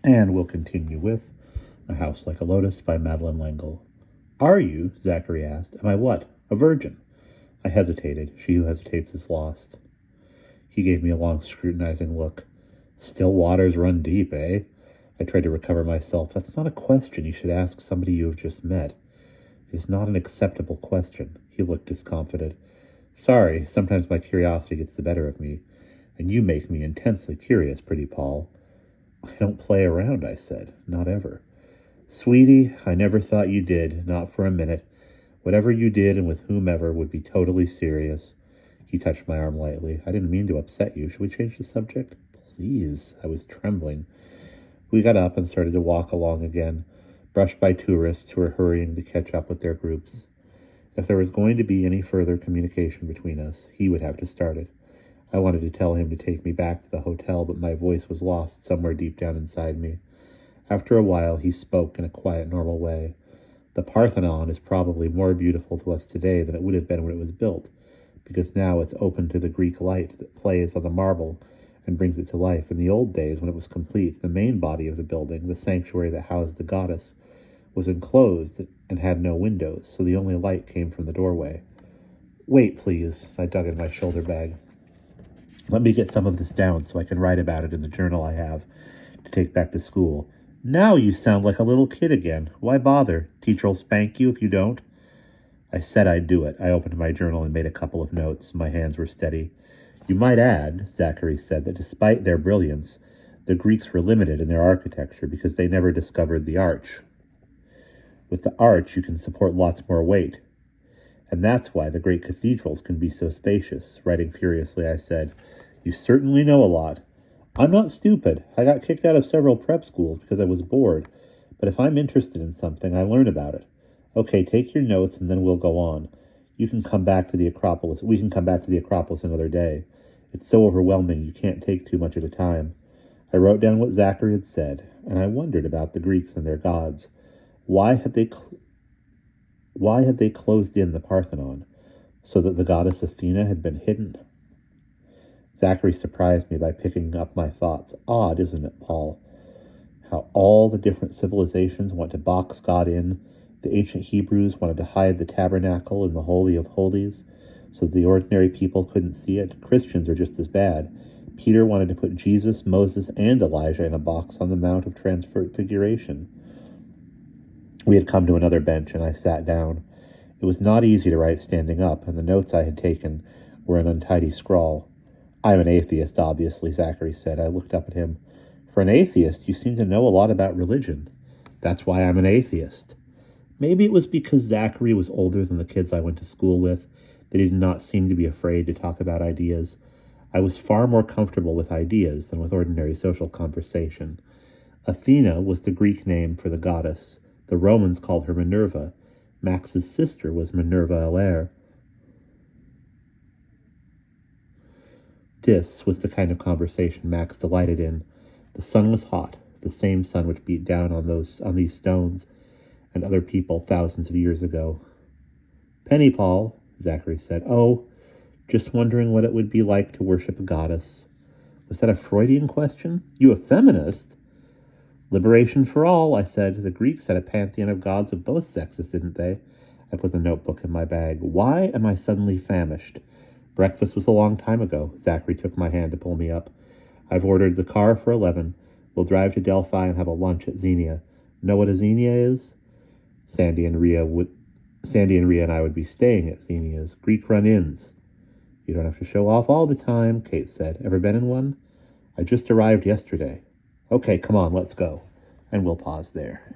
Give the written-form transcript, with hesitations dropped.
And we'll continue with A House Like a Lotus by Madeleine L'Engle. Are you? Zachary asked. Am I what? A virgin? I hesitated. She who hesitates is lost. He gave me a long, scrutinizing look. Still waters run deep, eh? I tried to recover myself. That's not a question you should ask somebody you have just met. It is not an acceptable question. He looked discomfited. Sorry, sometimes my curiosity gets the better of me, and you make me intensely curious, pretty Paul. I don't play around, I said. Not ever. Sweetie, I never thought you did, not for a minute. Whatever you did and with whomever would be totally serious. He touched my arm lightly. I didn't mean to upset you. Should we change the subject? Please. I was trembling. We got up and started to walk along again, brushed by tourists who were hurrying to catch up with their groups. If there was going to be any further communication between us, he would have to start it. I wanted to tell him to take me back to the hotel, but my voice was lost somewhere deep down inside me. After a while, he spoke in a quiet, normal way. The Parthenon is probably more beautiful to us today than it would have been when it was built, because now it's open to the Greek light that plays on the marble and brings it to life. In the old days, when it was complete, the main body of the building, the sanctuary that housed the goddess, was enclosed and had no windows, so the only light came from the doorway. Wait, please. I dug in my shoulder bag. Let me get some of this down so I can write about it in the journal I have to take back to school. Now you sound like a little kid again. Why bother? Teacher will spank you if you don't. I said I'd do it. I opened my journal and made a couple of notes. My hands were steady. You might add, Zachary said, that despite their brilliance, the Greeks were limited in their architecture because they never discovered the arch. With the arch, you can support lots more weight. And that's why the great cathedrals can be so spacious. Writing furiously, I said, You certainly know a lot. I'm not stupid. I got kicked out of several prep schools because I was bored. But if I'm interested in something, I learn about it. Okay, take your notes and then we'll go on. You can come back to the Acropolis. We can come back to the Acropolis another day. It's so overwhelming you can't take too much at a time. I wrote down what Zachary had said, and I wondered about the Greeks and their gods. Why had they closed in the Parthenon? So that the goddess Athena had been hidden? Zachary surprised me by picking up my thoughts. Odd, isn't it, Paul? How all the different civilizations want to box God in. The ancient Hebrews wanted to hide the tabernacle in the Holy of Holies so the ordinary people couldn't see it. Christians are just as bad. Peter wanted to put Jesus, Moses, and Elijah in a box on the Mount of Transfiguration. We had come to another bench, and I sat down. It was not easy to write standing up, and the notes I had taken were an untidy scrawl. I'm an atheist, obviously, Zachary said. I looked up at him. For an atheist, you seem to know a lot about religion. That's why I'm an atheist. Maybe it was because Zachary was older than the kids I went to school with, that he did not seem to be afraid to talk about ideas. I was far more comfortable with ideas than with ordinary social conversation. Athena was the Greek name for the goddess. The Romans called her Minerva. Max's sister was Minerva Alaire. This was the kind of conversation Max delighted in. The sun was hot, the same sun which beat down on these stones and other people thousands of years ago. Penny, Paul, Zachary said. Oh, just wondering what it would be like to worship a goddess. Was that a Freudian question? You a feminist? Liberation for all, I said. The Greeks had a pantheon of gods of both sexes, didn't they? I put the notebook in my bag. Why am I suddenly famished? Breakfast was a long time ago. Zachary took my hand to pull me up. I've ordered the car for 11. We'll drive to Delphi and have a lunch at Xenia. Know what a Xenia is? Sandy and Rhea and I would be staying at Xenia's. Greek run-ins. You don't have to show off all the time, Kate said. Ever been in one? I just arrived yesterday. Okay, come on, let's go. And we'll pause there.